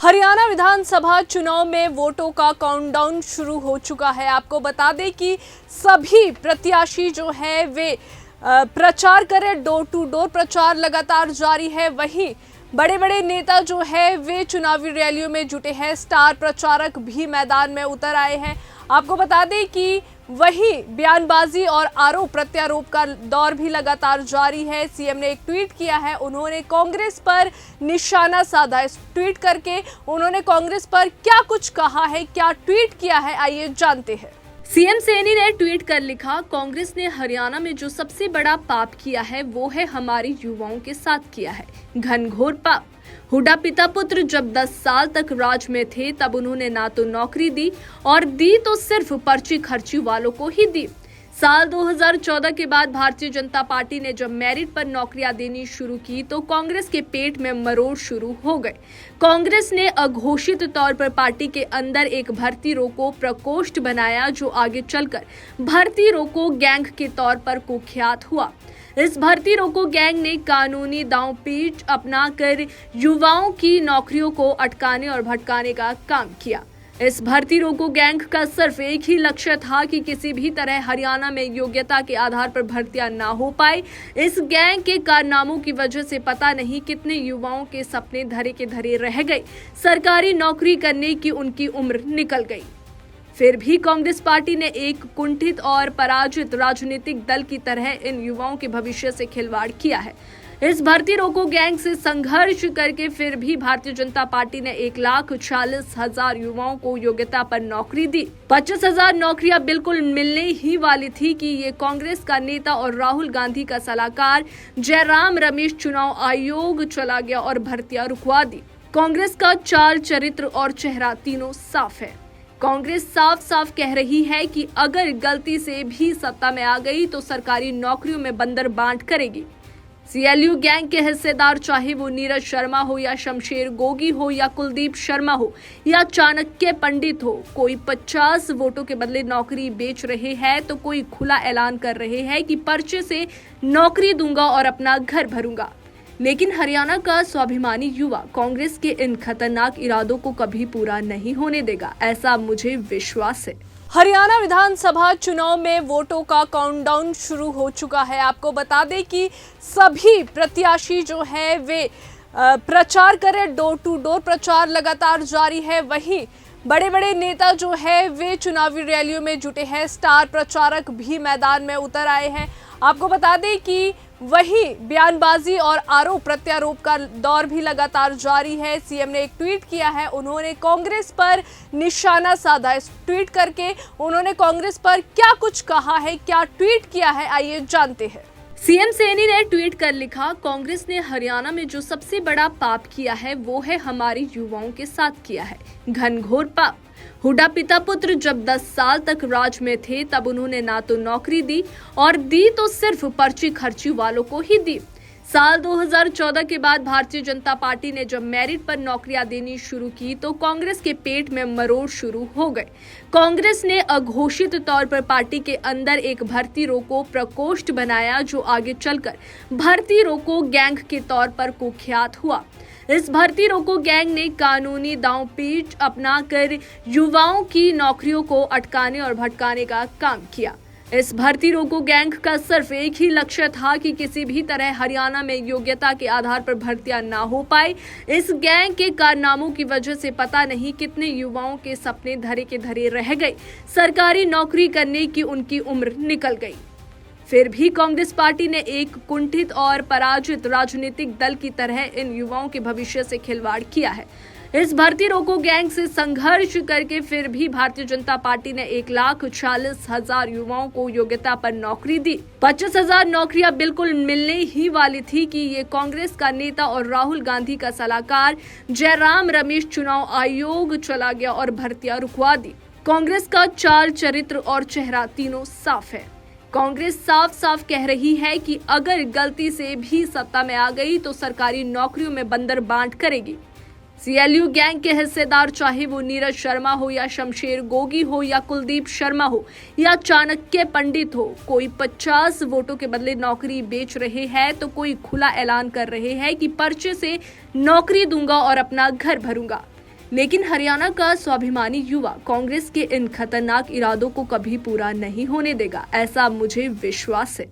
हरियाणा विधानसभा चुनाव में वोटों का काउंटडाउन शुरू हो चुका है। आपको बता दें कि सभी प्रत्याशी जो है वे प्रचार करें, डोर टू डोर प्रचार लगातार जारी है। वहीं बड़े बड़े नेता जो है वे चुनावी रैलियों में जुटे हैं, स्टार प्रचारक भी मैदान में उतर आए हैं। आपको बता दें कि वही बयानबाजी और आरोप प्रत्यारोप का दौर भी लगातार जारी है। सीएम ने एक ट्वीट किया है, उन्होंने कांग्रेस पर निशाना साधा। इस ट्वीट करके उन्होंने कांग्रेस पर क्या कुछ कहा है, क्या ट्वीट किया है, आइए जानते हैं। सीएम सैनी ने ट्वीट कर लिखा, कांग्रेस ने हरियाणा में जो सबसे बड़ा पाप किया है वो है हमारे युवाओं के साथ किया है, घनघोर पाप। हुड्डा पिता पुत्र जब 10 साल तक राज में थे तब उन्होंने ना तो नौकरी दी और दी तो सिर्फ पर्ची खर्ची वालों को ही दी। साल 2014 के बाद भारतीय जनता पार्टी ने जब मेरिट पर नौकरियां देनी शुरू की तो कांग्रेस के पेट में मरोड़ शुरू हो गए। कांग्रेस ने अघोषित तौर पर पार्टी के अंदर एक भर्ती रोको प्रकोष्ठ बनाया जो आगे चलकर भर्ती रोको गैंग के तौर पर कुख्यात हुआ। इस भर्ती रोको गैंग ने कानूनी दांवपेच अपनाकर युवाओं की नौकरियों को अटकाने और भटकाने का काम किया। इस भर्ती रोको गैंग का सिर्फ एक ही लक्ष्य था कि किसी भी तरह हरियाणा में योग्यता के आधार पर भर्तियां ना हो पाए। इस गैंग के कारनामों की वजह से पता नहीं कितने युवाओं के सपने धरे के धरे रह गए, सरकारी नौकरी करने की उनकी उम्र निकल गई। फिर भी कांग्रेस पार्टी ने एक कुंठित और पराजित राजनीतिक दल की तरह इन युवाओं के भविष्य से खिलवाड़ किया है। इस भर्ती रोको गैंग से संघर्ष करके फिर भी भारतीय जनता पार्टी ने 1,40,000 युवाओं को योग्यता पर नौकरी दी। 25,000 नौकरियां बिल्कुल मिलने ही वाली थी कि ये कांग्रेस का नेता और राहुल गांधी का सलाहकार जयराम रमेश चुनाव आयोग चला गया और भर्तियां रुकवा दी। कांग्रेस का चाल, चरित्र और चेहरा तीनों साफ है। कांग्रेस साफ साफ कह रही है कि अगर गलती से भी सत्ता में आ गई तो सरकारी नौकरियों में बंदर बांट करेगी। सीएलयू गैंग के हिस्सेदार, चाहे वो नीरज शर्मा हो या शमशेर गोगी हो या कुलदीप शर्मा हो या चाणक्य पंडित हो, कोई 50 वोटों के बदले नौकरी बेच रहे हैं तो कोई खुला ऐलान कर रहे हैं कि पर्चे से नौकरी दूंगा और अपना घर भरूंगा। लेकिन हरियाणा का स्वाभिमानी युवा कांग्रेस के इन खतरनाक इरादों को कभी पूरा नहीं होने देगा, ऐसा मुझे विश्वास है। हरियाणा विधानसभा चुनाव में वोटों का काउंटडाउन शुरू हो चुका है। आपको बता दें कि सभी प्रत्याशी जो है वे प्रचार करें, डोर टू डोर प्रचार लगातार जारी है। वहीं बड़े बड़े नेता जो है वे चुनावी रैलियों में जुटे हैं, स्टार प्रचारक भी मैदान में उतर आए हैं। आपको बता दें कि वही बयानबाजी और आरोप प्रत्यारोप का दौर भी लगातार जारी है। सीएम ने एक ट्वीट किया है, उन्होंने कांग्रेस पर निशाना साधा। इस ट्वीट करके उन्होंने कांग्रेस पर क्या कुछ कहा है, क्या ट्वीट किया है, आइए जानते हैं। सीएम सैनी ने ट्वीट कर लिखा, कांग्रेस ने हरियाणा में जो सबसे बड़ा पाप किया है वो है हमारे युवाओं के साथ किया है, घनघोर पाप। हुड्डा पिता पुत्र जब 10 साल तक राज में थे तब उन्होंने ना तो नौकरी दी और दी तो सिर्फ पर्ची खर्ची वालों को ही दी। साल 2014 के बाद भारतीय जनता पार्टी ने जब मेरिट पर नौकरियां देनी शुरू की तो कांग्रेस के पेट में मरोड़ शुरू हो गए। कांग्रेस ने अघोषित तौर पर पार्टी के अंदर एक भर्ती रोको प्रकोष्ठ बनाया जो आगे चलकर भर्ती रोको गैंग के तौर पर कुख्यात हुआ। इस भर्ती रोको गैंग ने कानूनी दांवपेच अपनाकर युवाओं की नौकरियों को अटकाने और भटकाने का काम किया। इस भर्ती रोको गैंग का सिर्फ एक ही लक्ष्य था कि किसी भी तरह हरियाणा में योग्यता के आधार पर भर्तियां ना हो पाए। इस गैंग के कारनामों की वजह से पता नहीं कितने युवाओं के सपने धरे के धरे रह गए, सरकारी नौकरी करने की उनकी उम्र निकल गई। फिर भी कांग्रेस पार्टी ने एक कुंठित और पराजित राजनीतिक दल की तरह इन युवाओं के भविष्य से खिलवाड़ किया है। इस भर्ती रोको गैंग से संघर्ष करके फिर भी भारतीय जनता पार्टी ने 1,40,000 युवाओं को योग्यता पर नौकरी दी। 25,000 नौकरियां बिल्कुल मिलने ही वाली थी कि ये कांग्रेस का नेता और राहुल गांधी का सलाहकार जयराम रमेश चुनाव आयोग चला गया और भर्तियां रुकवा दी। कांग्रेस का चाल, चरित्र और चेहरा तीनों साफ है। कांग्रेस साफ साफ कह रही है कि अगर गलती से भी सत्ता में आ गई तो सरकारी नौकरियों में बंदर बांट करेगी। सीएलयू गैंग के हिस्सेदार, चाहे वो नीरज शर्मा हो या शमशेर गोगी हो या कुलदीप शर्मा हो या चाणक्य पंडित हो, कोई 50 वोटों के बदले नौकरी बेच रहे हैं तो कोई खुला ऐलान कर रहे हैं कि पर्चे से नौकरी दूंगा और अपना घर भरूंगा। लेकिन हरियाणा का स्वाभिमानी युवा कांग्रेस के इन खतरनाक इरादों को कभी पूरा नहीं होने देगा, ऐसा मुझे विश्वास है।